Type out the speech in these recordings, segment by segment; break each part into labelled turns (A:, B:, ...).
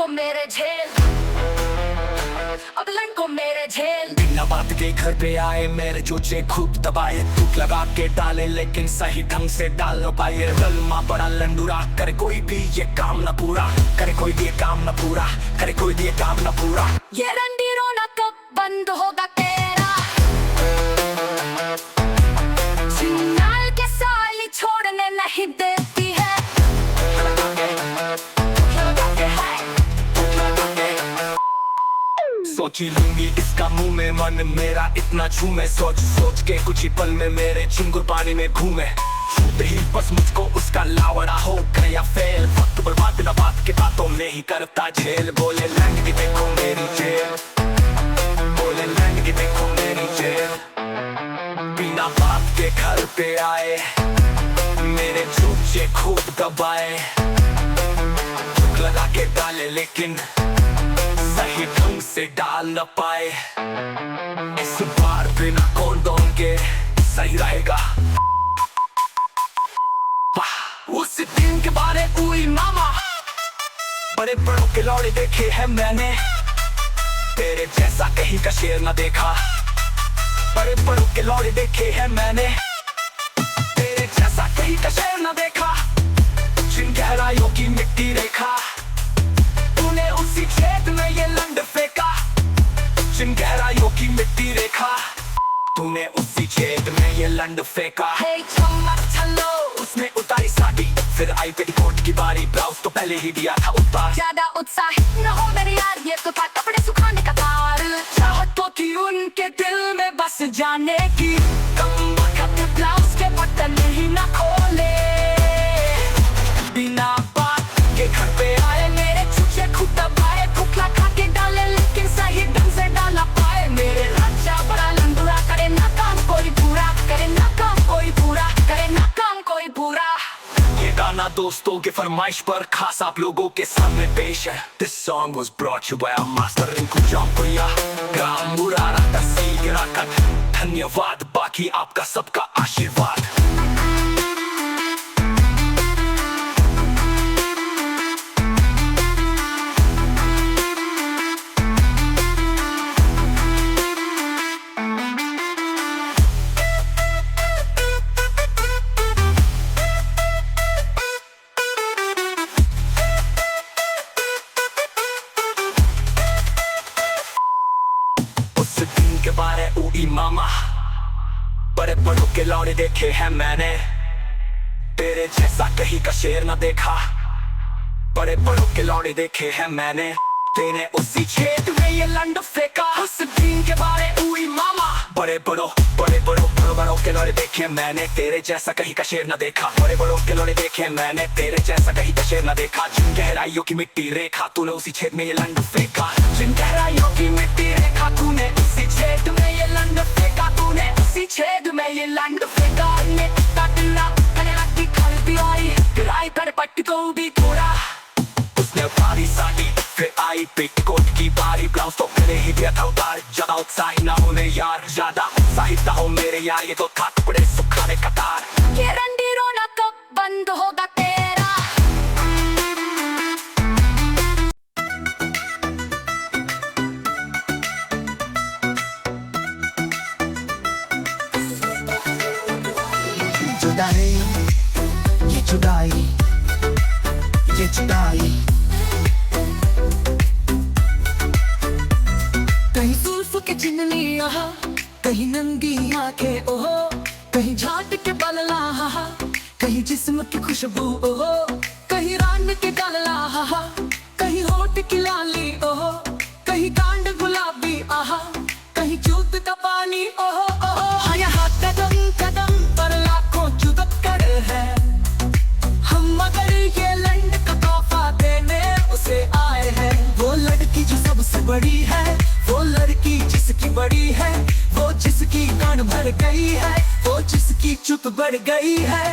A: को मेरे झेल, अब लड़को मेरे झेल।
B: बिना बात के घर पे आए मेरे चूचे खूब दबाए, टूट लगा के डाले लेकिन सही ढंग से डाल न पाए। गलमा बड़ा लंडूरा, करे कोई भी ये काम न पूरा, करे कोई भी ये काम न पूरा, करे कोई भी ये काम न पूरा।
A: ये रंडी रोना कब बंद होगा तेरा, चिन्नाल के साली छोड़ने नहीं देती है।
B: सोची लूंगी इसका मुंह में, मन मेरा इतना झूमे, सोच सोच के कुछ ही पल में मेरे चिंगुर पानी में घूमे। छूते ही बस मुझको उसका लावड़ा हो गया फेल, वक्त बर्बाद बिना बात के बातों में ही करता झेल। बोले लैंग की देखो मेरी जेल, बोले लैंग की देखो मेरी जेल। बिना बात के घर पे आए मेरे चूचे खूब दबाए, भूख लगा के डाले लेकिन सही ढंग से डाल न पाए। इस बार बिना कॉन्डोम के सही रहेगा। उस दिन के बारे उई मामा, बड़े बड़ों के लौड़े देखे हैं मैंने, तेरे जैसा कहीं का शेर न देखा। बड़े बड़ों के लौड़े देखे हैं मैंने, तेरे जैसा कहीं का शेर न देखा। जिन गहराइयों की मिट्टी रेखा, तूने उसी छेद में ये लंड फेंका। जिन गहराइयों की मिट्टी रेखा, तूने उसी छेद में ये लंड फेंका।
A: हे चम्मच छल्लो,
B: उसने उतारी साड़ी, फिर आई पेटीकोट की बारी, ब्लाउज तो पहले ही दिया था उतार।
A: ज्यादा उत्साहित न हो मेरे यार, ये तो था कपड़े सुखाने का तार। चाहत तो थी उनके दिल में बस जाने की, कम वक्त ब्लाउज के बटन ही न खोले। बिना बात के घर पे आए मेरे चूचे खूब दबाए, भूख लगा के डाले लेकिन सही ढंग से डाला पाए। मेरे राजा बड़ा लंडूरा, करे ना काम कोई पूरा, करे ना काम कोई पूरा, करे ना काम कोई पूरा।
B: ये गाना दोस्तों के फरमाइश पर खास आप लोगों के सामने पेश है। This song was brought to you by our master Rinku Jaunpuriya, ग्राम मुरारा तहसील गिराकत। धन्यवाद, बाकी आपका सबका आशीर्वाद। उस दिन के बारे उई मामा, बड़े बड़ों के लौड़े देखे हैं मैंने, तेरे जैसा कहीं का शेर न देखा। बड़े बड़ों के लौड़े देखे हैं मैंने, तेने उसी छेद में ये लंड फेंका। उस दिन के बारे उई मामा, बड़े बड़ों के लौड़े देखे मैंने, तेरे जैसा कहीं का शेर न देखा। बड़े बड़ों के लौड़े देखे मैंने, तेरे जैसा कहीं का शेर न देखा। जिन गहराइयों की मिट्टी रेखा, तूने उसी छेद में ये लंड फेंका। जिन गहराइयों की मिट्टी रेखा, तूने उसी छेद में ये लंड फेंका। तूने उसी छेद में ये लंड फेंका। ने काटना कने रखी खलती आई, गिराई कर पट्टी को भी थोड़ा। उसने उतारी साड़ी, फिर आई पेटीकोट की बारी, ब्लाउज तो पहले ही दिया था उतार। ज्यादा उत्साही ना होने यार, ज्यादा उत्साहित ना हो मेरे यार, ये तो था टुकड़े सुखाने का तार।
A: ये रंडी रोना कब बंद होगा तेरा,
C: जुदाई, ये जुदाई, ये जुदाई। कहीं जुल्फ के चिन्हनियाँ, कहीं नंगी आंखें ओहो, कहीं झाट के बलला, कहीं जिस्म की खुशबू ओहो, कहीं रान के गलला, कहीं होठ की लाली ओहो, कहीं कांड गुलाबी आहा, कहीं चूत का पानी ओहो ओहो। हाँ यहाँ कदम कदम पर लाखों जुदत करे है हम, मगर ये लंड का तोहफा देने उसे आए हैं। वो लड़की जो सबसे बड़ी है, वो लड़की जिसकी बड़ी है, वो जिसकी कान भर गई है, वो जिसकी चुप बढ़ गई है।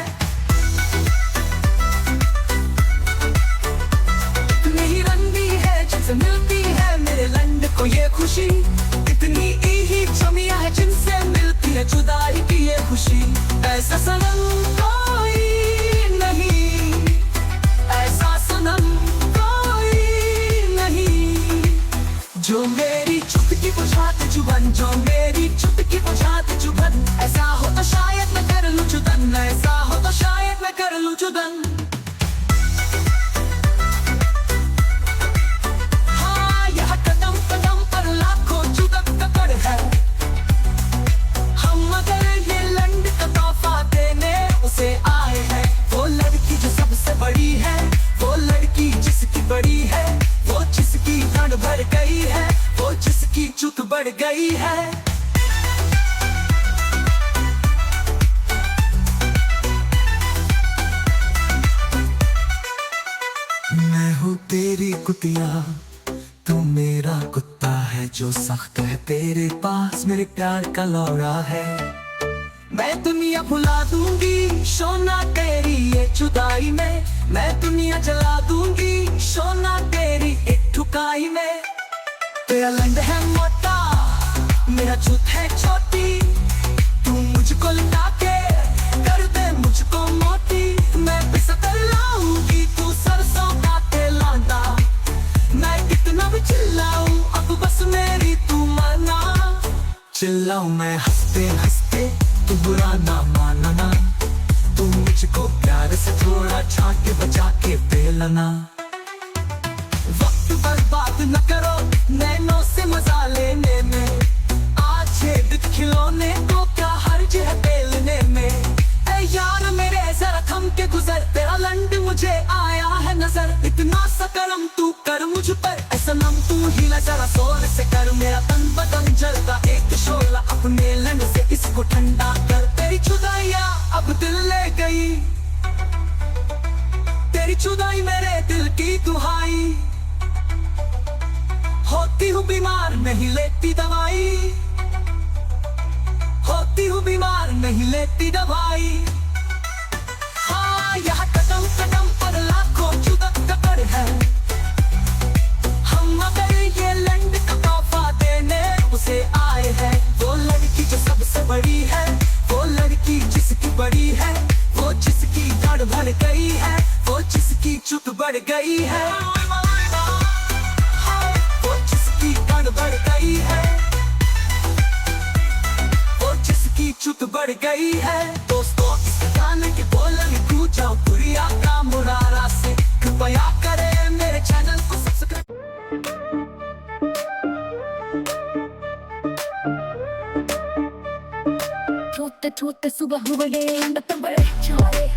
C: इतनी ही रंगी है जिनसे मिलती है मेरे लंड को ये खुशी, इतनी ही जमिया है जिनसे मिलती है जुदाई की ये खुशी। ऐसा सनम कोई नहीं, ऐसा सनम कोई जो मेरी चुटकी बुझाते जुबन, जो मेरी चुटकी बुझाते जुबन। ऐसा हो तो शायद मैं कर लूं जुदन, ऐसा हो तो शायद मैं कर लूं जुदन। हाँ, यह कदम कदम पर लाखों जुदन का कर है। हम अगर ये लंड का तोहफा देने उसे आए हैं, वो लड़की जो सबसे बड़ी है, वो लड़की जिसकी बड़ी है, वो जिसकी ठंड भर गई है, वो जिसकी चुत बढ़ गई है। मैं हूँ तेरी कुतिया, तू मेरा कुत्ता है जो सख्त है तेरे पास मेरे प्यार का लौड़ा है। मैं दुनिया भुला दूंगी सोना तेरी ये जुदाई में, मैं दुनिया जला दूंगी सोना तेरी एक ठुकाई में। तेरा लंड है मोटा, मेरा चुत है छोटी, तू मुझको लुटा के कर दे मुझको मोटी। मैं पिसकर लाऊंगी तू सरसों का तेल लांदा, मैं कितना भी चिल्लाऊं अब बस मेरी तू माना। चिल्लाऊं मैं हंसते हंसते तू बुरा ना मानना, तू मुझको प्यार से थोड़ा छाके बजा के बेलना। वक्त बर्बाद न करो नैनों से मजा लेने में, आज छेद खिलौने को क्या हर्ज है बेलने में। ऐ यार मेरे जरा थम के गुजर, तेरा लंड मुझे आया है नजर। इतना सा करम तू कर मुझ पर, ऐसा नम तू ही ना जरा जोर से कर। मेरा तन बदन जलता एक शोला, अपने लंड से इसको ठंडा कर। तेरी जुदाइयां अब दिल ले गई, तेरी जुदाई मेरे दिल की दुहाई। होती हूँ बीमार नहीं लेती दवाई, होती हूँ बीमार नहीं लेती दवाई। हाँ, यह कदम कदम पर लाखों जुदत का कर है। हम अगर ये लंड का तोहफा देने उसे आए हैं, वो लड़की जो सबसे बड़ी है, वो लड़की जिसकी बड़ी है, वो जिसकी दाढ़ भर गई है, वो जिसकी चुत बढ़ गई है, वो जिसकी दाढ़ भर गई है, वो जिसकी चुत बढ़ गई है। दोस्तों इस गाने के बोलन तू जाओ दुनिया का मुरारा से, कृपया करें मेरे चैनल को सब्सक्राइब।
A: छोटे छोटे सुबह हुए अंडत बड़े चारे,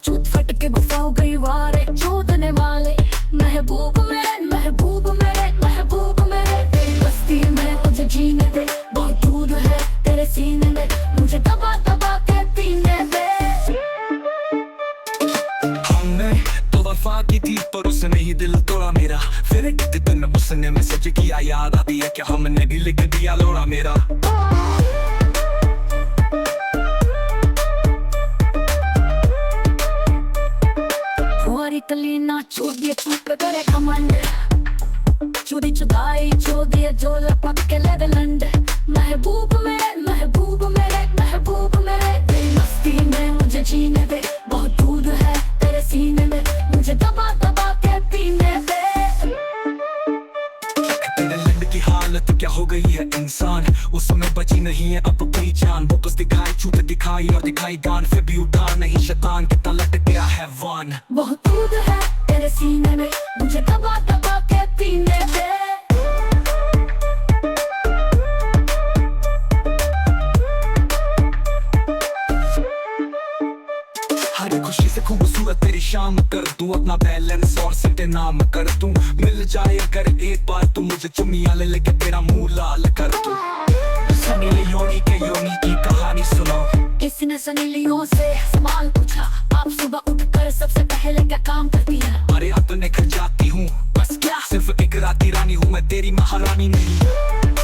A: चूत फट के गुफा हो गई वारे चोदने वाले। महबूब मेरे महबूब मेरे महबूब मेरे, तेरी बस्ती में मुझे जीने दे, बहुत दूर है तेरे सीने में, मुझे दबा दबा के पीने दे।
B: हमने तो वफा की थी पर उसने ही दिल तोड़ा मेरा, फिर एक दिन उसने मैसेज किया, याद आती है क्या हमने भी लिख दिया लोड़ा मेरा।
A: कलीना चोदिए चुप करे घमंड, चोरी चुदाई चोदिए जो लपक के ले लंड। महबूब मेरे महबूब मेरे महबूब मेरे, तेरी मस्ती में मुझे जीने दे, बहुत दूर है तेरे सीने में, मुझे दबा दबा के पीने दे।
B: तेरे लंड की हालत क्या हो गई है इंसान, उसमें बची नहीं है अब कोई जान। वो बस दिखाई छूट दिखाई और दिखाई गान, फिर भी उठा नहीं शैतान, कितना लट गया है वान।
A: बहुत दूर है तेरे सीने में, मुझे दबा दबा के पीने दे।
B: हर खुशी से खूबसूरत तेरी शाम कर दूं, अपना बैलेंस और सिटे नाम कर दूं। मिल जाए अगर एक बार तू मुझे चुमिया ले लेके तेरा मुंह लाल कर दूं। सनी लियोनी के योनी की कहानी सुनो।
A: किसी ने सनी लियोन से सवाल पूछा, आप सुबह उठकर सबसे पहले क्या काम करती है?
B: अरे अब तो निकल जाती हूँ बस क्या, सिर्फ एक राती रानी हूँ मैं तेरी महारानी नहीं।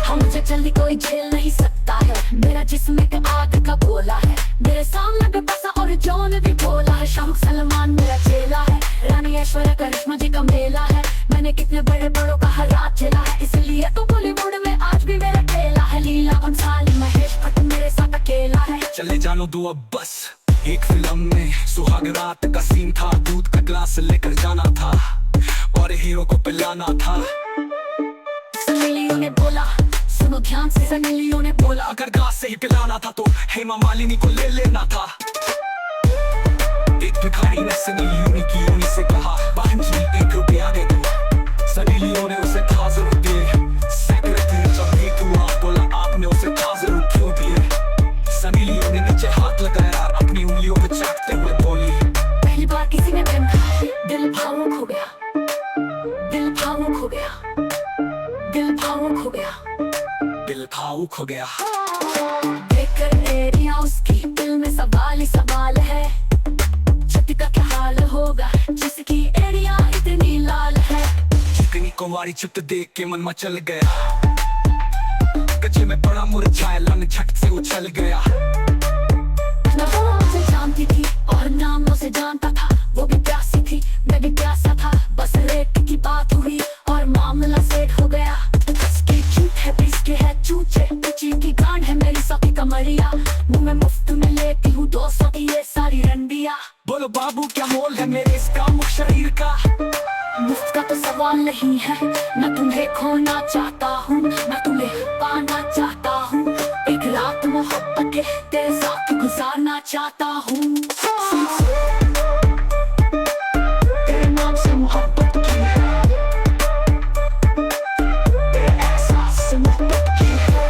A: हम मुझे जल्दी कोई झेल नहीं सकता है, मेरा जिस्म एक आग का गोला है, मेरे सामने बेबसा और जॉन भी बोला है। शाम सलमान मेरा चेला है, रानी ऐश्वर्या करिश्मा जी का मेला है, मैंने कितने बड़े बड़ों का हर रात झेला है, इसलिए तो बॉलीवुड में आज भी मेरा खेला है। लीला भंसाली महेश भट्ट मेरे साथ अकेला है।
B: चले जानो दो अब बस, एक फिल्म में सुहाग रात का सीन था, दूध का ग्लास लेकर जाना था और हीरो को पिलाना था।
C: ने बोला, सुनो ध्यान से, सनी लियोन ने बोला,
B: अगर घास से ही पिलाना था तो हेमा मालिनी को ले लेना था। एक भिखारी ने सनी लियोन की योनी से कहा, बहन जी 1 रुपया दे दो। सनी लियोन ने उसे 1000 रुपये सेक्रेटरी जब भी हुआ, बोला आपने उसे 1000 क्यों दिए? सनी लियोन ने नीचे हाथ लगाया, अपनी उंगलियों पे चाटते हुए बोली,
C: पहली बार किसी ने प्रेम खाया, दिल भावुक हो गया, दिल भावुक हो गया, दिल भावुक हो गया,
B: दिल भावुक हो गया।
C: देखकर एरिया उसकी दिल में सवाल ही सवाल है, छठी का क्या हाल होगा जिसकी एरिया इतनी लाल है।
B: चिकनी कुंवारी चुप देख के मन मचल गया, कच्चे में बड़ा मुरझाया लन झट से उछल गया।
C: ना वो मुझे जानती थी और ना मैं उसे जानता था, वो भी प्यासी थी मैं भी प्यासा था, बस रेट की बात हुई और मामला सेट हो गया। इसके झूठ है इसके है चूचे, पिची की गांड है मेरी सखी कमरिया, मुंह में मुफ्त में लेती हूँ 200 की ये सारी रंडिया।
B: बोलो बाबू क्या मोल है मेरे इस कामुक शरीर का?
C: मुफ्त का तो सवाल नहीं है, मैं तुम्हें खोना चाहता हूँ, मैं तुम्हें पाना चाहता हूँ, एक रात मोहब्बत के तेरे साथ गुजारना चाहता हूँ। तेरे नाम से मोहब्बत की है, तेरे एहसास से मोहब्बत की है,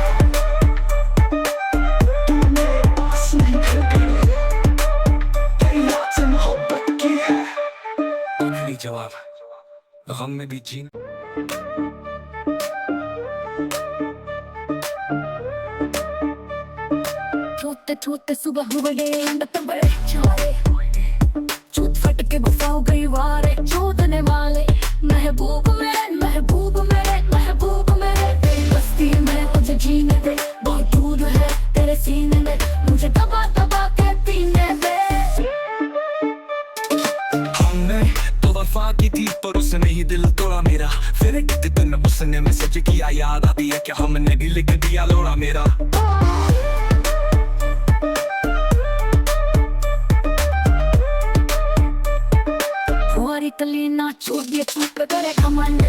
C: तू मेरे पास नहीं फिर गई, तेरी याद से मोहब्बत की है।
B: आखिरी जवाब, गम में भी जीना।
C: टूटते टूटते सुबह हुए बड़े चारे, चूत फट के गुफा हो गई वारे, चोदने वाले महबूब मेरे, महबूब मेरे, महबूब मेरे, तेरी बस्ती में मुझे जीने दे, बहुत दूर है तेरे सीने में, मुझे दबा दबा के पीने दे।
B: हमने तो वफा की थी पर उसने ही दिल तोड़ा मेरा, फिर एक दिन उसने मैसेज किया, याद आती है क्या हमने भी लिख दिया लोड़ा मेरा।
C: कलीना चोदिए चूप करे घमंड,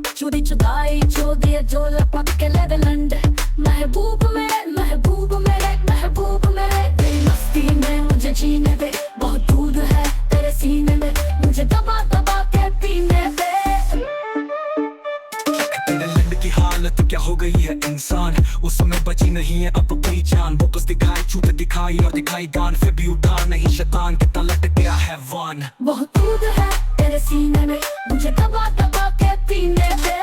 C: चोरी चुदाई चोदिए जो लपक के ले लंड, महबूब मेरे, महबूब मेरे, महबूब मेरे, तेरी मस्ती में मुझे जीने दे, बहुत दूर है तेरे सीने में, मुझे दबा दबा के पीने दे।
B: तेरे लंड की हालत क्या हो गई है इंसान, उस समय बची नहीं है अब कोई जान, वो कुछ दिखाई चूत दिखाई और दिखाई गान, फिर भी उतार नहीं शैतान कितना लट गया है वान।
C: बहुत दूर है तेरे सीने में, मुझे दबा दबा के पीने दे।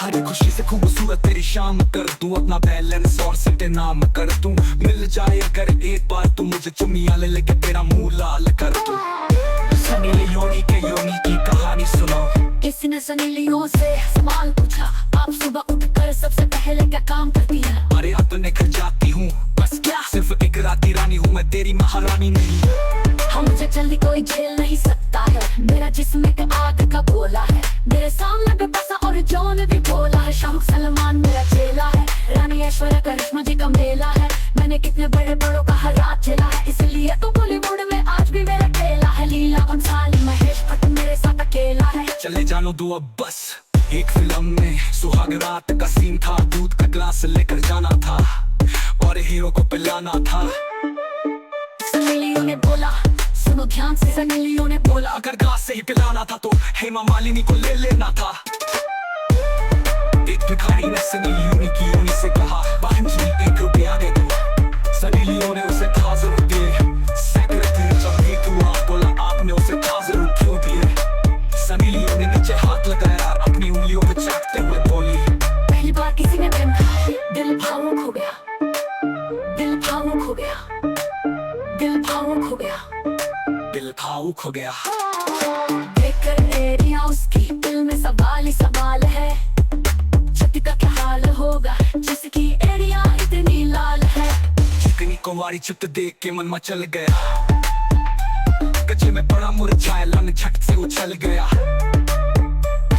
B: हर खुशी से खूबसूरत तेरी शाम कर दूं, अपना बैलेंस और सिटे नाम कर दूं, मिल जाए अगर एक बार तू मुझे चुमिया ले लेके तेरा मुंह लाल कर दूं। सनी लियोनी के योनी की कहानी सुनो।
C: किसी ने सनी लियोन से सवाल पूछा, आप सुबह उठकर सबसे पहले क्या काम करती है?
B: अरे अब तो निकल जाती हूँ, बस क्या सिर्फ एक रात की रानी हूँ मैं, तेरी महारानी नहीं।
C: हाँ मुझे जल्दी कोई झेल नहीं सकता है, मेरा जिस्म एक आग का गोला है, मेरे सामने बेबसा और जॉन भी बोला है, शाहरुख सलमान मेरा चेला है, रानी ऐश्वर्या करिश्मा जी का मेला है, मैंने कितने बड़े बड़ों का हाथ झेला है, इसलिए तो बॉलीवुड में आज भी मेरा खेला है, लीला भंसाली महेश भट्ट मेरे साथ अकेला है।
B: चले जानो दो अब बस, एक फिल्म में सुहाग रात का सीन था, दूध का ग्लास लेकर जाना था और हीरो को पिलाना था।
C: सनी लियोन ने बोला, सुनो ध्यान से, सनी लियोन ने बोला,
B: अगर घास से ही पिलाना था तो हेमा मालिनी को ले लेना था। एक भिखारी ने सनी लियोन की योनी से कहा, बहन जी 1 रुपया दे दो। सनी लियोन ने उसे 1000 रुपये सेक्रेटरी जब भी हुआ, बोला आपने उसे 1000 क्यों दिए? सनी लियोन ने नीचे हाथ लगाया, अपनी उंगलियों पे चाटते हुए बोली,
C: पहली बार किसी ने प्रेम खाया, दिल भावुक हो गया, दिल भावुक हो गया, दिल भावुक हो गया,
B: दिल भावुक हो गया।
C: देखकर एरिया उसकी दिल में सवाल ही सवाल है, छठी का क्या हाल होगा जिसकी एरिया इतनी लाल है।
B: चिकनी कुंवारी चुप देख के मन मचल गया, कच्चे में बड़ा मुरझाया लन झट से उछल गया।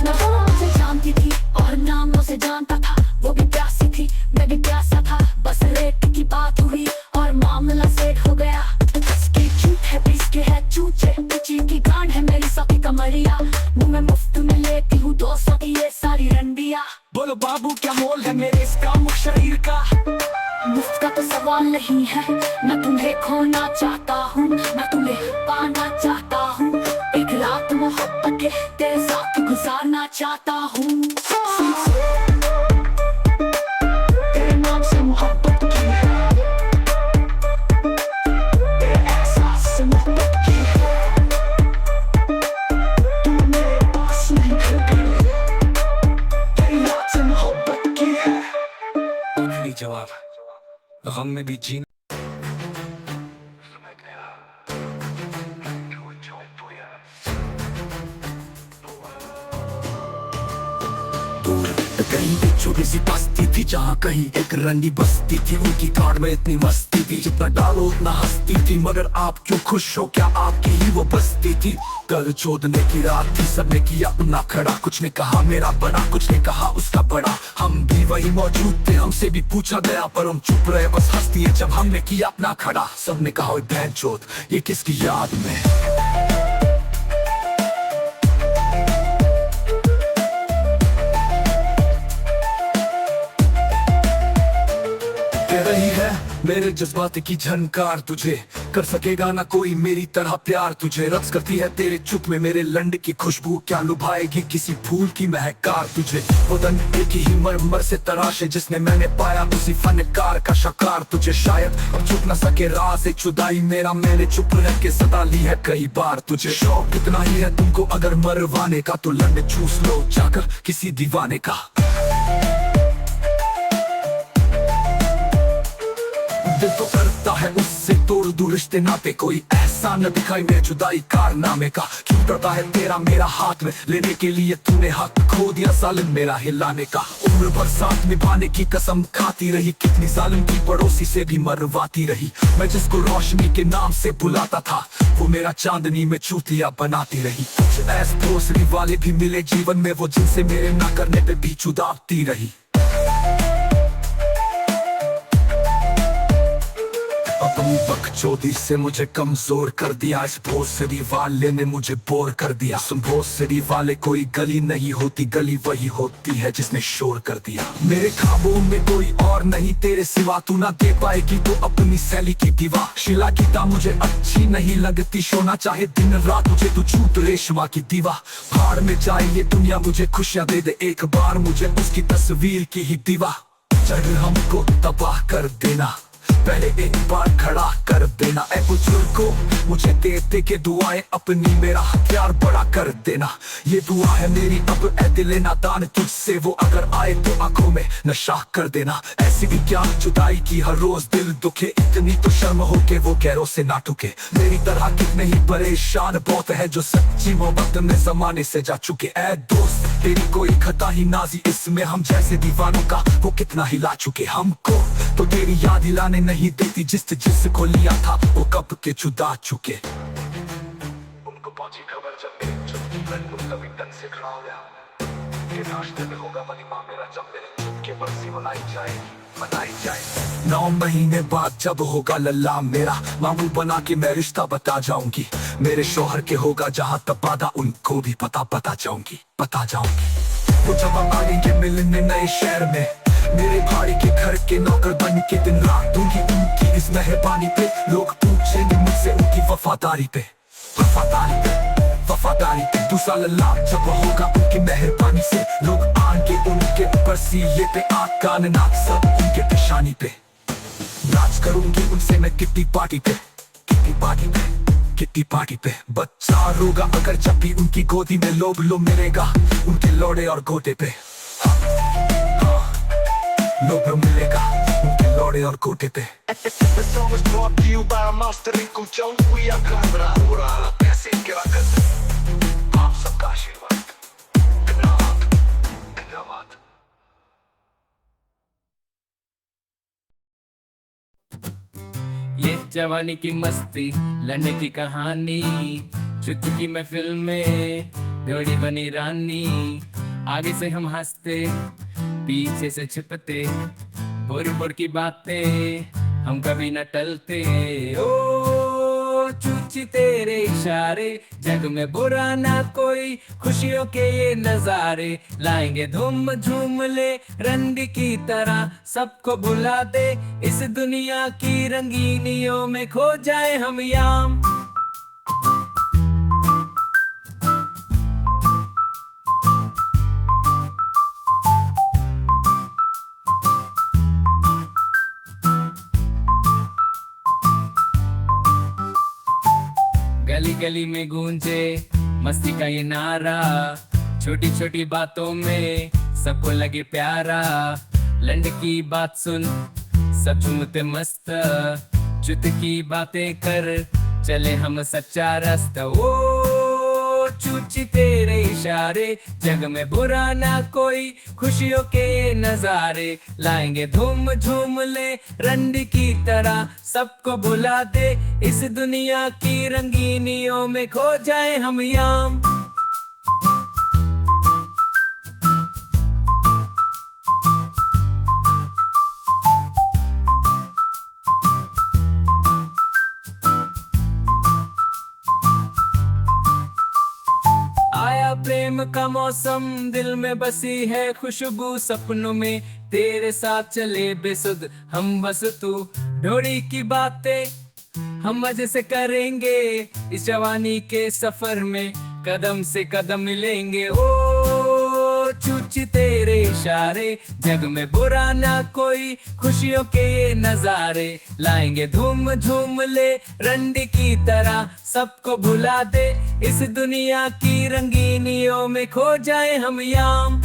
C: ना वो मुझे जानती थी और ना मैं उसे जानता था, वो भी प्यासी थी मैं भी प्यासा था, बस रेट की बात हुई और मामला सेट हो गया। इसकी
A: सवाल नहीं है। मैं तुम्हें खोना चाहता हूँ, मैं तुम्हें पाना चाहता हूँ, एक रात मोहब्बत के तेरे साथ गुजारना चाहता हूँ। तेरे नाम से मोहब्बत की है, तेरे एहसास से मोहब्बत की है, तू मेरे पास नहीं फिर भी, तेरी याद से मोहब्बत की है।
B: आखिरी जवाब, गम में भी जीना। कहीं भी छोटी सी बस्ती थी जहाँ कहीं एक रंगी बस्ती थी, उनकी कार में इतनी मस्ती थी, जितना डालो उतना हंसती थी। मगर आप क्यों खुश हो, क्या आपकी ही वो बस्ती थी? कल चोदने की रात थी, सबने किया अपना खड़ा, कुछ ने कहा मेरा बड़ा, कुछ ने कहा उसका बड़ा। हम भी वही मौजूद थे, हमसे भी पूछा गया पर हम चुप रहे, बस हंसती है जब हमने किया अपना खड़ा। सबने कहा बहन चोद ये किसकी याद में? रही है मेरे जज्बात की झनकार, तुझे कर सकेगा ना कोई मेरी तरह प्यार। तुझे रक्स करती है तेरे चुप में मेरे लंड की खुशबू, क्या लुभाएगी किसी फूल की महकार। तुझे बदन एक ही मरमर से तराशे, जिसने मैंने पाया उसी फनकार का शकार। तुझे शायद अब चुप न सके राज एक जुदाई मेरा, मैंने चुप रह के सदा ली है कई बार। तुझे शौक इतना ही है तुमको अगर मरवाने का, तो लंड चूस लो जाकर किसी दीवाने का। दिल तो करता है उससे तोड़ दूं रिश्ते नाते, कोई एहसान न दिखाई मेरे जुदाई कारनामे का। क्यों डरता है तेरा मेरा हाथ में लेने के लिए, तूने हक खो दिया सालन मेरा हिलाने का। उम्र भर साथ निभाने की कसम खाती रही, कितनी जालिम की पड़ोसी से भी मरवाती रही। मैं जिसको रोशनी के नाम से बुलाता था, वो मेरा चांदनी में चूतिया बनाती रही। कुछ ऐसे दोस्ती वाले भी मिले जीवन में, वो जिनसे मेरे ना करने पे भी चुदाती रही। अपनी बकचोदी से मुझे कमजोर कर दिया, इस भोसड़ी वाले ने मुझे बोर कर दिया। सुन भोसड़ी वाले कोई गली नहीं होती, गली वही होती है जिसने शोर कर दिया। मेरे ख्वाबों में कोई और नहीं तेरे सिवा, तू ना दे पाएगी तो अपनी सैली की दीवा। शिला की ता मुझे अच्छी नहीं लगती, सोना चाहे दिन रात मुझे तू चूत रेशमा की दीवा। भाड़ में जाए ये दुनिया मुझे खुशियां दे दे, एक बार मुझे उसकी तस्वीर की ही दीवा। चढ़ हमको तबाह कर देना, पहले एक बार खड़ा कर देना। ऐ बुजुर्गों मुझे दे दे के दुआएं अपनी, मेरा हथियार बड़ा कर देना। ये दुआ है मेरी अब ऐ दिले नादान तुझसे, वो अगर आए तो आंखों में नशा कर देना। ऐसी भी क्या जुदाई की हर रोज दिल दुखे, इतनी तो शर्म हो के वो गैरों से ना टुके। मेरी तरह कितने ही परेशान बहुत है जो सच्ची मोहब्बत में जमाने से जा चुके। ऐ दोस्त तेरी कोई खता ही नाजी इसमें, हम जैसे दीवानों का वो कितना हिला चुके। हमको तो तेरी याद हिलाने नहीं देती, जिसको लिया था वो कब के जुदा चुके। उनको पहुंची खबर जब मेरे चुप्पी तन से खड़ा हो गया कि नाश्ते में होगा वलीमा मेरा, जब मेरे चुपके बरसी मनाई जाए। 9 महीने बाद जब होगा लल्ला मेरा, मामूल बना के मैं रिश्ता बता जाऊंगी। मेरे शौहर के होगा जहाँ तबादा, उनको भी बता जाऊंगी। वो जब हम आएंगे मिलने नए शहर में, मेरे भाई के घर के नौकर बन के दिन रात दूंगी उनकी इस मेहरबानी पे। लोग पूछेंगे मुझसे उनकी वफादारी पे। दूसरा लल्ला जब होगा उनकी मेहरबानी से, लोग आएंगे उनके ऊपर सीए पे, आँख कान नाक सब उनके पेशानी पे। राज करूंगी उनसे मैं किट्टी पार्टी पे। बच्चा रोगा अगर जब भी उनकी गोदी में, लोभ लो मिलेगा उनके लोड़े और गोटे पे। लोभ मिलेगा उनके लोड़े और गोटे पे। आप सबका आशीर्वाद, धन्यवाद।
D: ये जवानी की मस्ती लड़ने की कहानी, चुटकी में फिल्म में जोड़ी बनी रानी। आगे से हम हंसते पीछे से छिपते, बुर की बातें हम कभी न टलते। ओ चूची तेरे इशारे, जग में बुरा ना कोई, खुशियों के ये नजारे लाएंगे धूम झूम ले रंग की तरह, सबको भुला दे इस दुनिया की रंगीनियों में खो जाए हम याम। गली गली में गूंजे मस्ती का ये नारा, छोटी छोटी बातों में सबको लगे प्यारा, लंड की बात सुन सब झूमते मस्त, चुत की बातें कर चले हम सच्चा रास्ता। ओ चूची तेरे इशारे, जग में बुरा ना कोई, खुशियों के ये नजारे लाएंगे धूम झूम ले रंड की तरह, सबको भुला दे इस दुनिया की रंगीनियों में खो जाए हम याम। आया प्रेम का मौसम, दिल में बसी है खुशबू, सपनों में तेरे साथ चले बेसुध हम, बस तू ढोड़ी की बातें हम मजे से करेंगे, इस जवानी के सफर में कदम से कदम मिलेंगे। ओ चूची तेरे इशारे, जग में बुरा ना कोई, खुशियों के ये नजारे लाएंगे धूम झूम ले रंड की तरह, सबको भुला दे इस दुनिया की रंगीनियों में खो जाए हम याम।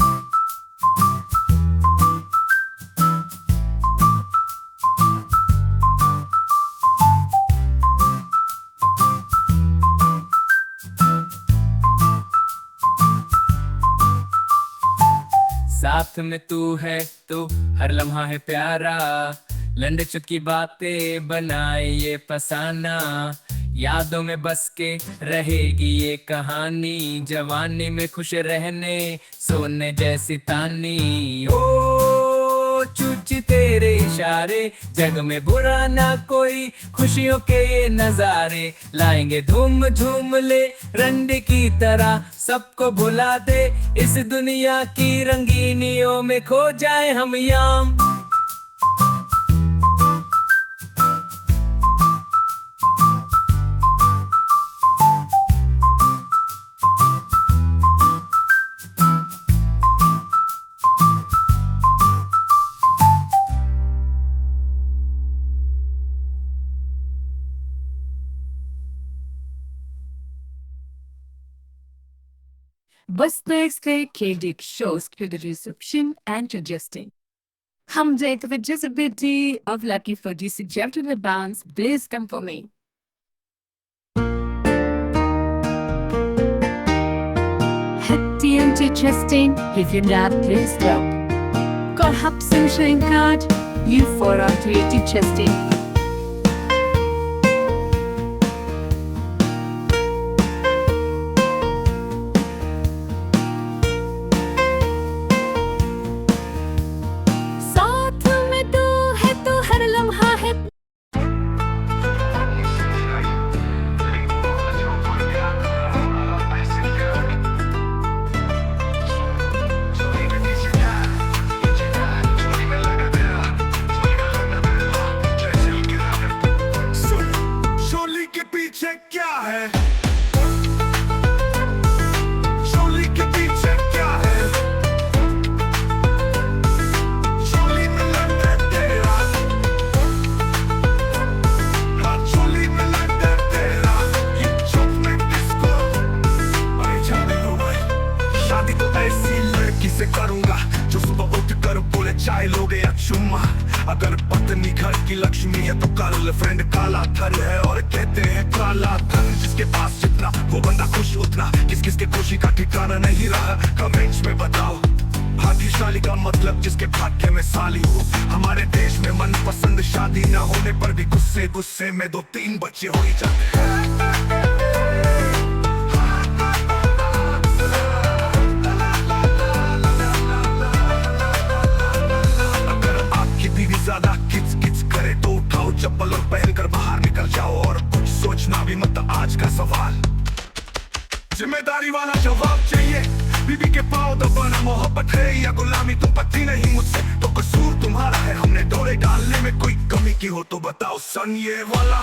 D: साथ में तू है तो हर लम्हा है प्यारा, लंड चुत की बातें बनाए ये फसाना, यादों में बस के रहेगी ये कहानी, जवानी में खुश रहने सोने जैसी तानी। ओ चूची तेरे इशारे, जग में बुरा ना कोई, खुशियों के ये नजारे लाएंगे धूम झूम ले रंड की तरह, सबको भुला दे इस दुनिया की रंगीनियों में खो जाए हम याम।
E: Bus next day KD shows to the reception and adjusting. Hamza the visibility of Lucky for this suggested advance, please come for me. Hattie and adjusting, if you're not, please stop. Got Hubs and Shankard, you for our creative chesting.
F: अगर पत्नी घर की लक्ष्मी है तो कल friend काला धन है और कहते हैं काला धन। जिसके पास जितना वो बंदा खुश उतना, किस किस के खुशी का ठिकाना नहीं रहा, कमेंट्स में बताओ। भाग्यशाली का मतलब जिसके भाग्य में साली हो। हमारे देश में मनपसंद शादी न होने पर भी गुस्से गुस्से में 2-3 बच्चे हो ही जाते हैं। ज्यादा किच किच करे तो उठाओ चप्पल और पहनकर बाहर निकल जाओ और कुछ सोच पूछना भी मत आज का सवाल, जिम्मेदारी वाला जवाब चाहिए। बीबी के पाँव दबाना मोहब्बत है या गुलामी, तुम पति नहीं मुझसे तो कसूर तुम्हारा है। हमने डोरे डालने में कोई कमी की हो तो बताओ सन। ये वाला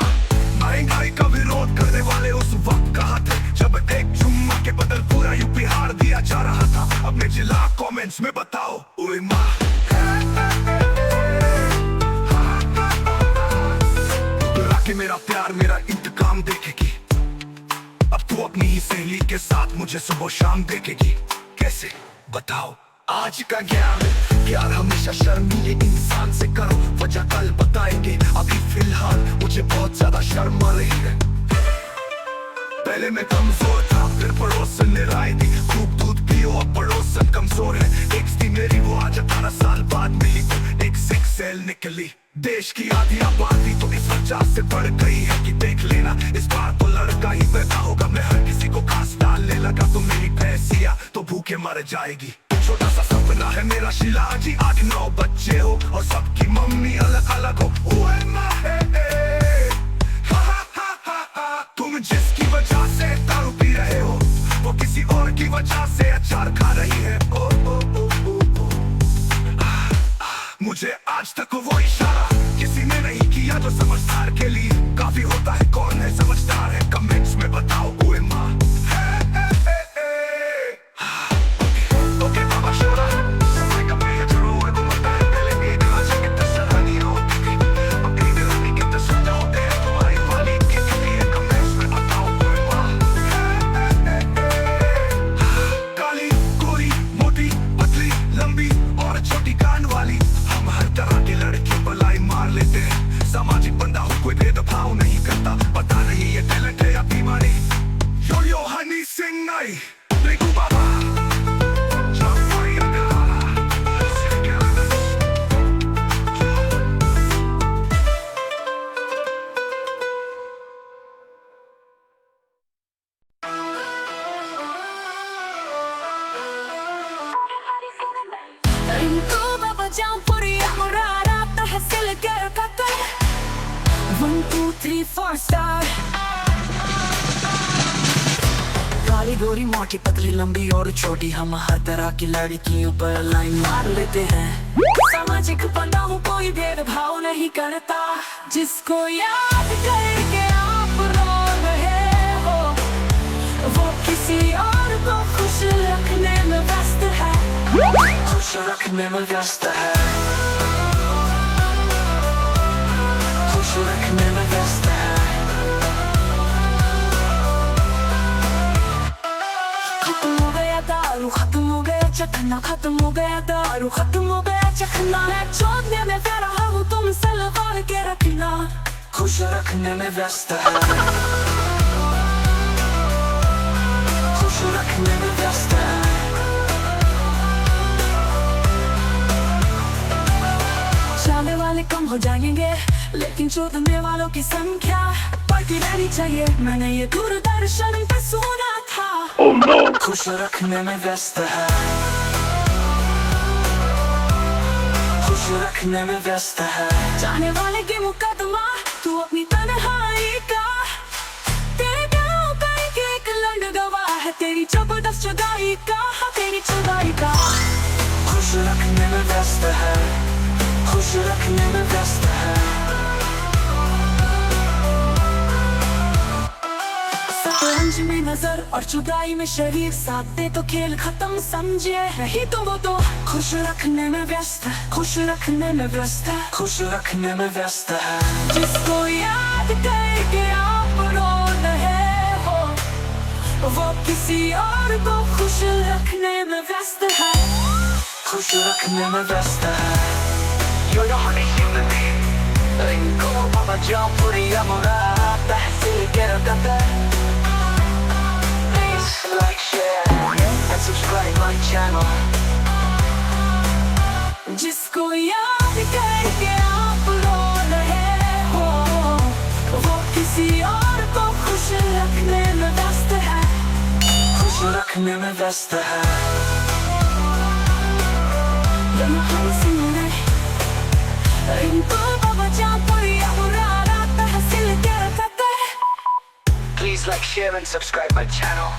F: महंगाई का विरोध करने वाले उस वक्त कहाँ थे जब एक जुम्मा के बदल पूरा यूपी हार दिया जा रहा था? अपने जिला कमेंट्स में बताओ। ओए माँ के मेरा प्यार मेरा इंतकाम देखेगी, अब तू अपनी ही सहेली के साथ मुझे सुबह शाम देखेगी। कैसे बताओ? आज का ज्ञान प्यार हमेशा शर्मीले इंसान से करो, वजह कल बताएंगे, अभी फिलहाल मुझे बहुत ज्यादा शर्म आ रही है। पहले मैं कमजोर था फिर पड़ोसन ने राय दी, खूब दूध पियो अब पड़ोसन कमजोर है। एक थी मेरी वो आज 18 साल बाद मिली तो एक सिक सेल निकली। देश की आधी आबादी तो इस वजह से बढ़ गई है कि देख लेना इस बार तो लड़का ही पैदा होगा। मैं हर किसी को घास डालने लगा तो मेरी भैंसिया तो भूखे मर जाएगी। छोटा सा सपना है मेरा शिलाजी, 8-9 बच्चे हो और सबकी मम्मी अलग अलग हो। ओए माँ तुम जिसकी वजह से दारू पी रहे हो वो किसी और की वजह से अचार खा रही है। मुझे आज तक वो इशारा किसी ने नहीं किया जो समझदार के लिए काफी होता है। कौन है समझदार है कमेंट्स में बताओ। ओए माँ ओके बाबा शोरा जरूर घूमता है पहले एक राजा के तसरानी होती थी, अपनी दिलानी के तसर होते हैं तुम्हारी वाली के लिए कमेंट्स में बताओ। ओए माँ काली गोरी मोटी पतली लंबी और छोटी कान वाली, हम हर तरह के लड़के बलाई मार लेते हैं। सामाजिक बंदा हो कोई भेदभाव नहीं करता, पता नहीं ये टैलेंट है या बीमारी। यो हनी सिंह नहीं रिकू बाबा
C: Ringo Baba Jam Puri Amurara Tahsil Ger Katar 1 2 3 4 star। काली गोरी मोटी पतली लंबी और छोटी, हम हर तरह की लड़कियों पर लाइन मार लेते हैं। सामाजिक बंदा हूँ कोई भेदभाव नहीं करता, जिसको याद करके आप रो रहे हो वो किसी और को खुश रखने में व्यस्त है। खुश रखने में व्यस्त है, खुश रखने में व्यस्त है। खत्म हो गया दारू, खत्म हो गया चखना, खत्म हो गया दारू, खत्म हो गया चखना। मैं छोड़ने में फिर रहा हूँ तुमसे लगा के रखना, खुश रखने में व्यस्त है, खुश रखने में व्यस्त है। चाहने वाले कम हो जाएंगे लेकिन छोड़ने वालों की संख्या बढ़ती रहनी चाहिए। मैंने ये दूरदर्शन पे सुना था। oh, no. खुश रखने में व्यस्त है, खुश रखने में व्यस्त है। जाने वाले की मुकदमा तू अपनी तन्हाई का, तेरे प्यारों का एक लंड गवाह है तेरी जबरदस्त जुदाई का, तेरी जुदाई का। खुश रखने में व्यस्त है, खुश रखने में व्यस्त है। शतरंज में नजर और जुदाई में शरीर साथ दे तो खेल खत्म समझे, नहीं तो वो तो खुश रखने में व्यस्त है, खुश रखने में व्यस्त है, खुश रखने में व्यस्त है। जिसको याद करके आप रो रहे हो वो किसी और को खुश रखने में व्यस्त है, खुश रखने में व्यस्त है। Yo honey Singh Ringo Baba Jam Puri Amurara Tahsil Ger Katar। Please like, share and subscribe my channel। जिसको याद करके आप रो रहे हो वो किसी और को खुश रखने में व्यस्त है, खुश रखने में व्यस्त है। Yo honey Singh Ringo Baba Jam Puri Amurara Tahsil Ger Katar।
B: Please like, share and subscribe my channel.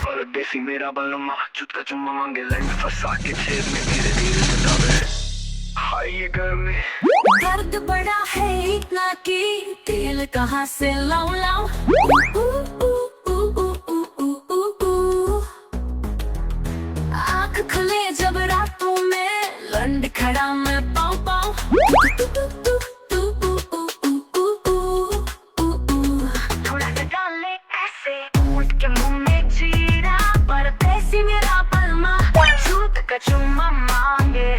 B: परदेसी मेरा बलमा जूता चुम्मा मांगे लैंड फंसा के छेद में धीरे धीरे सतावे हाय ये गर्मी
C: दर्द बड़ा है इतना कि दिल कहाँ से लाऊं लाऊं आँख खुले जब रातों में लंड खड़ा मैं पाऊं पाऊं थोड़ा सा डाले ऐसे ऊँट के मुंह में जीरा परदेसी मेरा बलमा झूठ का चुम्मा मांगे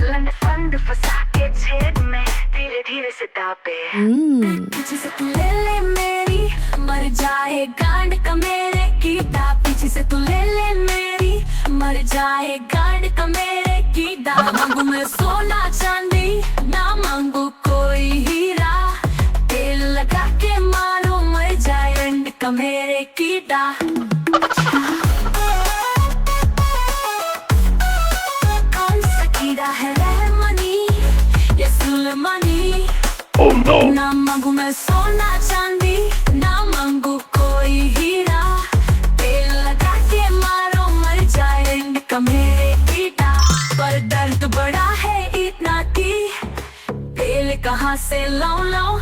C: लंड फंड फंसा के छेद में धीरे धीरे से दाबे पीछे से तू ले ले मेरी मर जाए गांड का मेरे कीड़ा पीछे से तू ले ले मेरी मर जाए गांड का मेरे कीड़ा मांगू मैं सोना चांदी ना मांगू कोई हीरा तेल लगा के मारो मर जाए गांड का मेरे कीड़ा कौन सा कीड़ा है रहमनी ये सुलेमानी
F: Oh no
C: ना मांगू मैं सोना चांदी ना मांगू कोई हीरा तेल लगा के मारो मर जाए का मेरे कीड़ा पर दर्द बड़ा है इतना कि तेल कहाँ से लाऊं लाऊं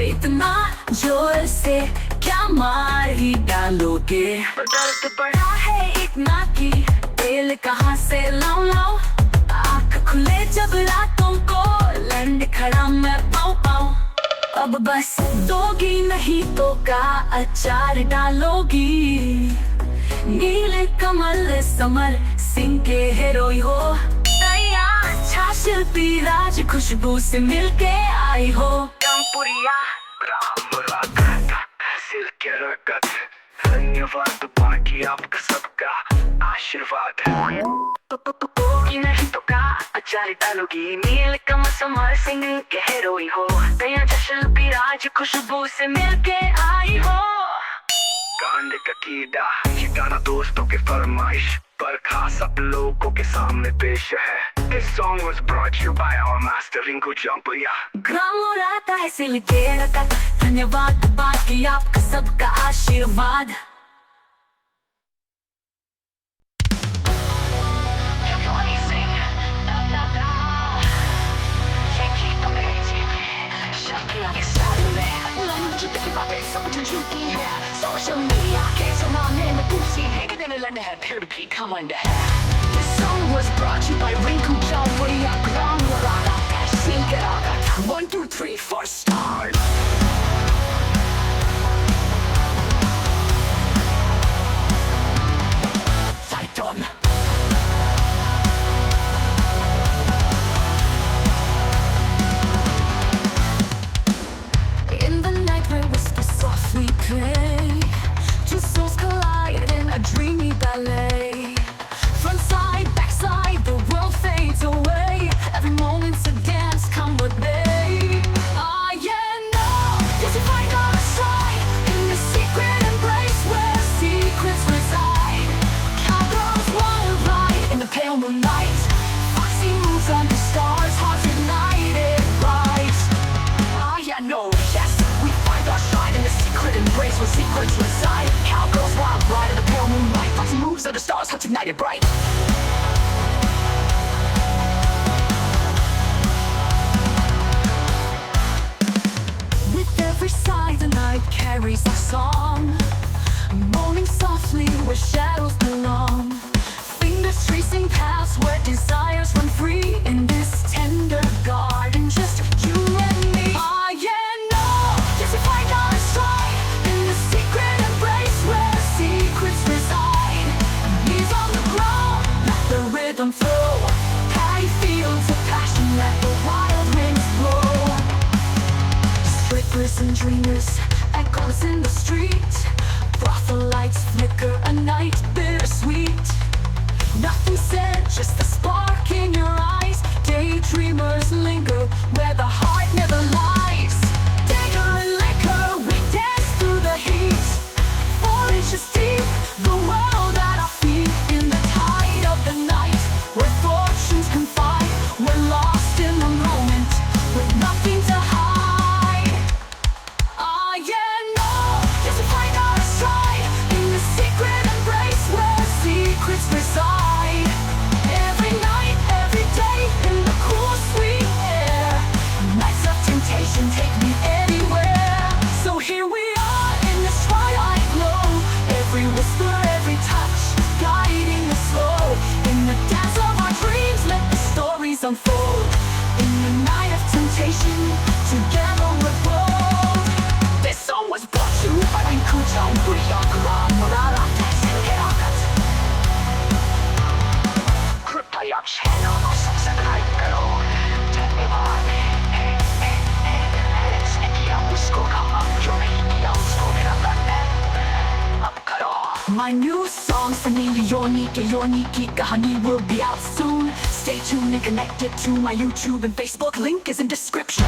C: इतना जोर से क्या मार ही डालोगे पर दर्द बड़ा है इतना कि तेल कहाँ से लाऊं लाऊं आँख खुले जब रातों को लंड खड़ा मैं पाऊं पाऊं अब बस दोगी नहीं तो का अचार डालोगी नीले कमल समर सिंह के हीरोई हो शिल्पी राज खुशबू से मिलके आई हो
B: पुरिया राम रागत सिर के रगत धन्यवाद बाकी आपका सबका आशीर्वाद होगी नहीं तो का अचार डालोगी नील कमल समर सिंह के हीरोई हो दया शिल्पी राज खुशबू से मिलके आई हो कांड का कीड़ा ये गाना दोस्तों की फरमाइश पर खास आप लोगों के सामने पेश है This song was brought to you by our master Ringo Jumpuya.
C: ग्राम उड़ाता है सिल के रगत धन्यवाद बाकी आपका सबका आशीर्वाद
A: Social media can't surround in the pussy hanging in the land ahead here to be come under This song was brought to you by Rinku Jumpuya. Ground Murata, sing it out. 1, 2, 3, 4, start. Fight on.
C: In the night where whispers softly play two souls collide in a dreamy ballet front side, back side, the world fades away every moment's a dance, come what may ah yeah, no yes, you find our side in the secret embrace where secrets reside cowgirls wanna ride in the pale moonlight foxy moves under stars, hearts ignited bright
A: Ah, yeah, no, yes, we find our shine in the secret embrace where secrets reside. Cowgirls wild ride in the pale moonlight, foxy moves of the stars, hearts ignited bright.
C: With every sigh the night carries a song moaning softly where shadows belong fingers tracing paths where desires run free in this tender garden just you and me ah yeah, no yes, we find our stride in the secret embrace where secrets reside knees on the ground, let the rhythm flow high fields of passion, let the wild winds blow strippers and dreamers, echoes in the street brothel lights flicker, a night bittersweet nothing said, just the spark
A: unfold. In the night of temptation, together we're bold. This song was brought to you by Rinku Chong, Buyakura, Morala, Tessenerakat. Kryptayak channel, subscribe karo. Dhanyavad. उसको कहा जो नहीं किया उसको मेरा करना अब करो. My new song Sunny Leone की कहानी will be out soon. Stay tuned and connected to my YouTube and Facebook. Link is in description.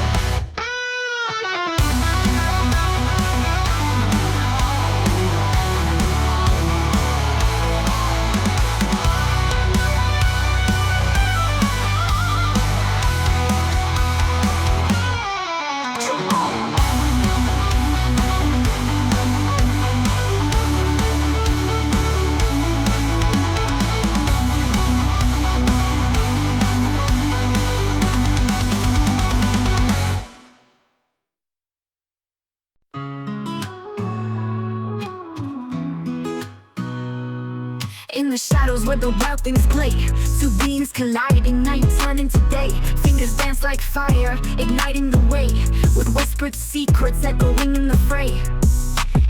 A: In the shadows where the wild things play, two beings collide, ignite, turn into day. Fingers dance like fire, igniting the way, with whispered secrets echoing in the fray.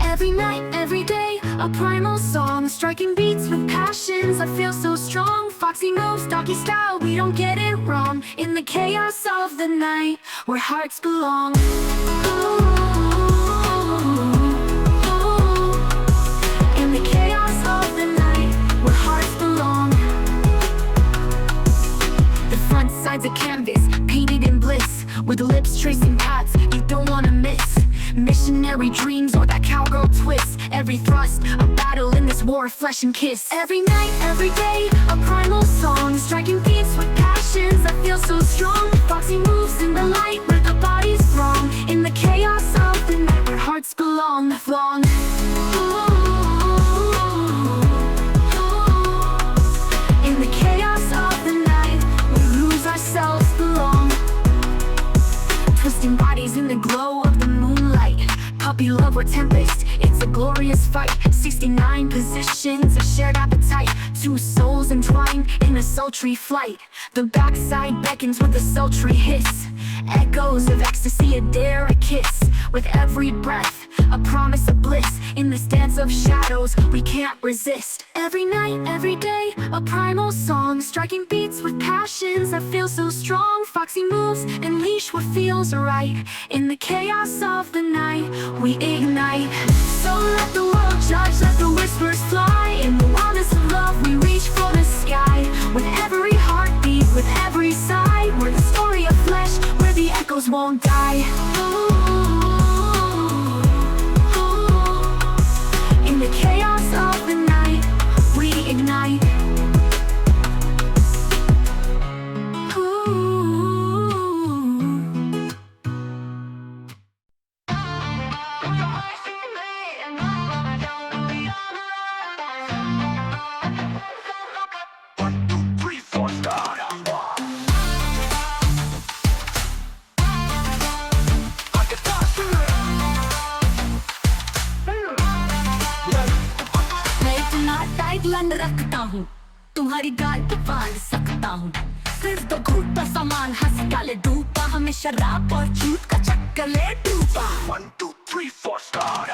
A: Every night, every day, a primal song, striking beats with passions that feel so strong. Foxy moves, doggy style, we don't get it wrong. In the chaos of the night, where hearts belong. In the chaos of the night, where hearts belong. The front side's a canvas, painted in bliss, with lips tracing paths you don't wanna miss. Missionary dreams or that cowgirl twist. Every thrust, a battle in this war of flesh and kiss. Every night, every day, a primal song, striking beats with passions that feel so strong. Foxy moves in the light where the bodies throng. In the chaos of the night where hearts belong. In the chaos of the night, we lose ourselves belong. Twisting bodies in the glow of the moonlight. Puppy love or tempest, it's a glorious fight. 69 positions, a shared appetite. Two souls entwined in a sultry flight. The backside beckons with a sultry hiss. Echoes of ecstasy, a dare, a kiss. With every breath, a promise of bliss. In this dance of shadows, we can't resist. Every night, every day, a primal song, striking beats with passions that feel so strong. Foxy moves, unleash what feels right. In the chaos of the night, we ignite. So let the world judge, let the whispers fly. In the wildness of love, we reach for the sky. With every heartbeat, with every sigh, we're the story of flesh, where the echoes won't die. In the chaos of the night, we ignite. लंड रखता हूँ तुम्हारी गाल पे बांध सकता हूँ सिर्फ तो घूट पर सामान हंस डाले डूबा हमें शराब और झूठ का चक्कर ले डूबा
F: 1 2 3 4 स्टार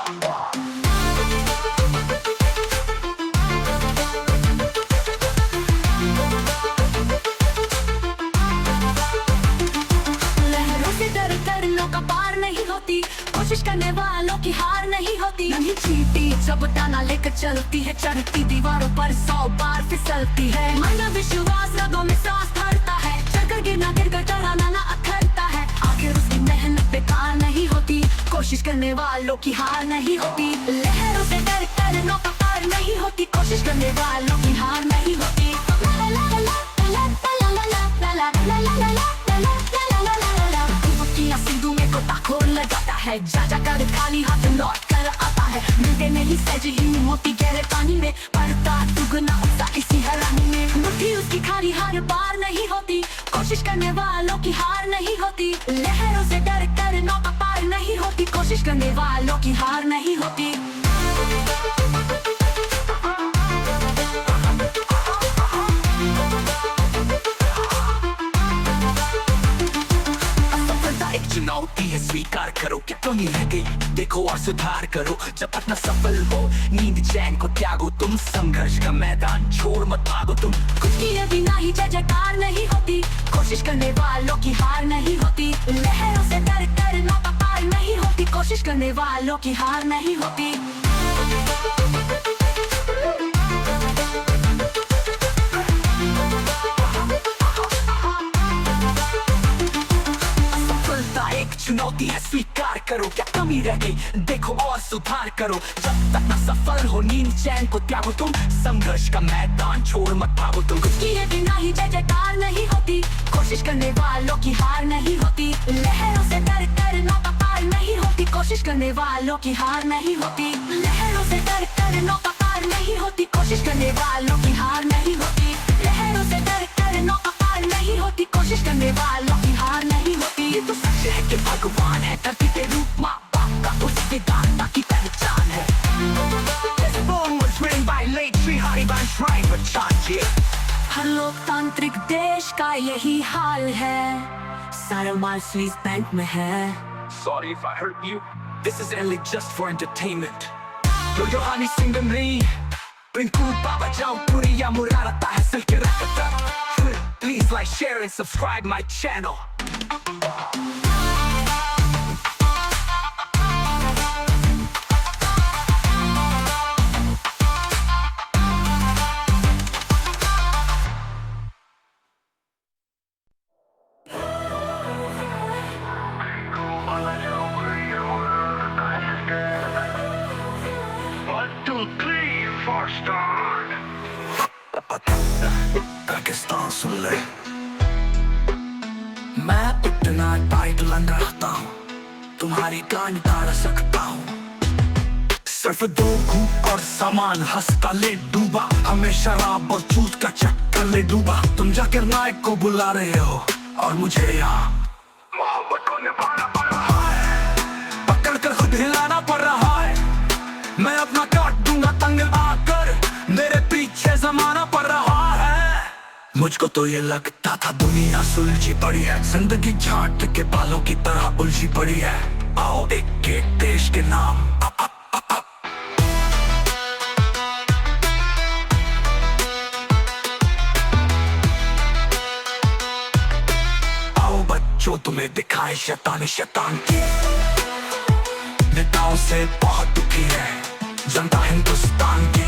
A: लहरों से डर कर नौका पार नहीं होती कोशिश करने वालों की हार नहीं होती नहीं चीटी जब दाना लेकर चलती है चढ़ती दीवारों पर 100 बार फिसलती है मन विश्वास रगों में सांस भरता है चढ़कर गिरना गिर कर चढ़ाना ना अखरता है आखिर उसकी मेहनत बेकार नहीं होती कोशिश करने वालों की हार नहीं होती लहरों से डर कर नौका पार नहीं होती कोशिश करने वालों की हार नहीं होती ला ला ला ला ला ला ला ला ला ला ला ला सिंधु में को ताकोर लगाता है जा जा कर खाली हाथ लौट कर आता है मिलते नहीं सजी ही मोती गहरे पानी में पड़ता दुगना उत्साह इसी हैरानी में मुट्ठी उसकी खाली हार पार नहीं होती कोशिश करने वालों की हार नहीं होती लहरों से डर कर नौका पार नहीं होती कोशिश करने वालों की हार नहीं होती
B: तो नहीं रह गई, देखो और सुधार करो। जब तक न सफल हो नींद चैन को त्यागो तुम, संघर्ष का मैदान छोड़ मत भागो तुम।
A: कुछ किए बिना ही जय जयकार नहीं होती, कोशिश करने वालों की हार नहीं होती। लहरों से डर कर नौका पार नहीं होती, कोशिश करने वालों की हार नहीं होती।
B: सफलता एक चुनौती है, स्वीकार करो। क्या कमी रह गई देखो और सुधार करो। जब तक न सफल हो नींद चैन को त्यागो तुम, संघर्ष का मैदान छोड़ मत भागो तुम।
A: कुछ किए बिना ही जय जयकार नहीं होती, कोशिश करने वालों की हार नहीं होती। लहरों से डर कर नौका पार नहीं होती, कोशिश करने वालों की हार नहीं होती। लहरों से डर कर नौका पार नहीं होती, कोशिश करने वालों की हार नहीं होती। लहरों से डर कर नौका पार नहीं होती, कोशिश करने वालों की हार नहीं होती।
B: ये तो सच है कि भगवान है धरती के रूप, माँ बाप का उसके दाता की पहचान है। This poem was written by late Sri Harivansh Rai Bachchan।
A: हर लोकतांत्रिक देश का यही हाल है, सारा माल स्विस बैंक में है।
B: Sorry if I hurt you. This is only just for entertainment. Yo Hani Singh me, Rinku Baba Jao Puri ya Murara Tahsil ke rakata. Please like, share and subscribe my channel. Pakistan सुन ले, मैं इतना tight लग रहता हूँ, तुम्हारी कान ताड़ सकता हूँ। सिर्फ दो घूंट और सामान हंसता ले डूबा, हमें शराब और चूत का चक्कर ले डूबा। तुम जाकर नायक को बुला रहे हो और मुझे यहाँ मोहब्बत को निभाना पड़ रहा है, पकड़ कर खुद हिलाना पड़ रहा है। मैं अपना काट दूंगा तंग आकर, मेरे पीछे जमाना पड़ रहा है। मुझको तो ये लगता था दुनिया सुलझी पड़ी है, जिंदगी झाट के बालों की तरह उलझी पड़ी है। आओ एक एक देश के नाम आओ बच्चों तुम्हें दिखाए शैतान शैतान की। नेताओं से बहुत दुखी है जनता हिंदुस्तान की,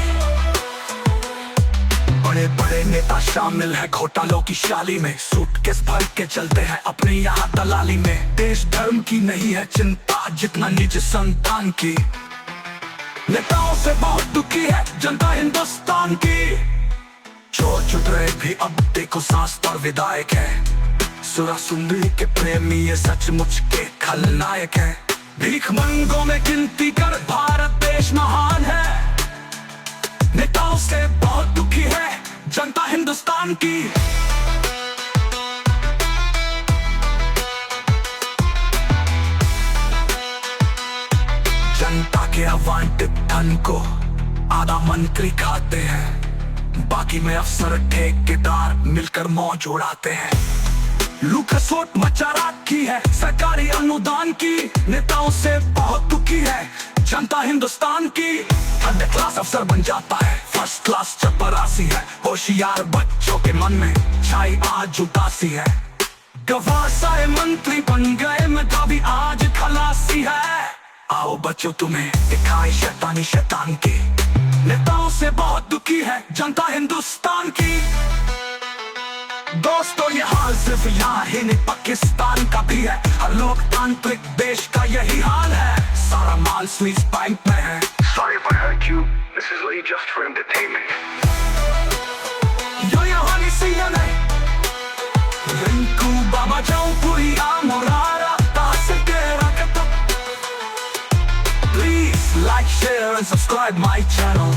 B: बड़े बड़े नेता शामिल है घोटालों की शाली में, सूटकेस भर के चलते हैं अपने यहाँ दलाली में। देश धर्म की नहीं है चिंता जितना निज संतान की, नेताओं से बहुत दुखी है जनता हिंदुस्तान की। चोर चुटरे भी अब देखो सांस पर विधायक है, सुरा सुंदरी के प्रेमी ये सचमुच के खलनायक है। भीख मंगों में गिनती कर भारत देश महान है, नेताओं से बहुत दुखी है जनता हिंदुस्तान की। जनता के अवांटित धन को आधा मंत्री खाते हैं, बाकी में अफसर ठेकेदार मिलकर मौज उड़ाते हैं। लूटखसोट मचा रखी है सरकारी अनुदान की, नेताओं से बहुत दुखी है जनता हिंदुस्तान की। थर्ड क्लास अफसर बन जाता है, फर्स्ट क्लास चपरासी है, होशियार बच्चों के मन में छाई आज उदासी है। गवाह सारे मंत्री बन गए मेधावी आज खलासी है। आओ बच्चों तुम्हें दिखाई शैतानी शैतान की, नेताओं से बहुत दुखी है जनता हिंदुस्तान की। दोस्तों ये हाल सिर्फ यहाँ ही नहीं पाकिस्तान का भी है, हर लोकतांत्रिक देश का यही हाल है। सारा माल स्विस बैंक में है।
F: Sorry if I hurt you. This is really just for entertainment.
B: Yo Hani Singh me, Rinku Baba Jao Puri ya Murara Tahsil ke rakata. Please like, share and subscribe my channel.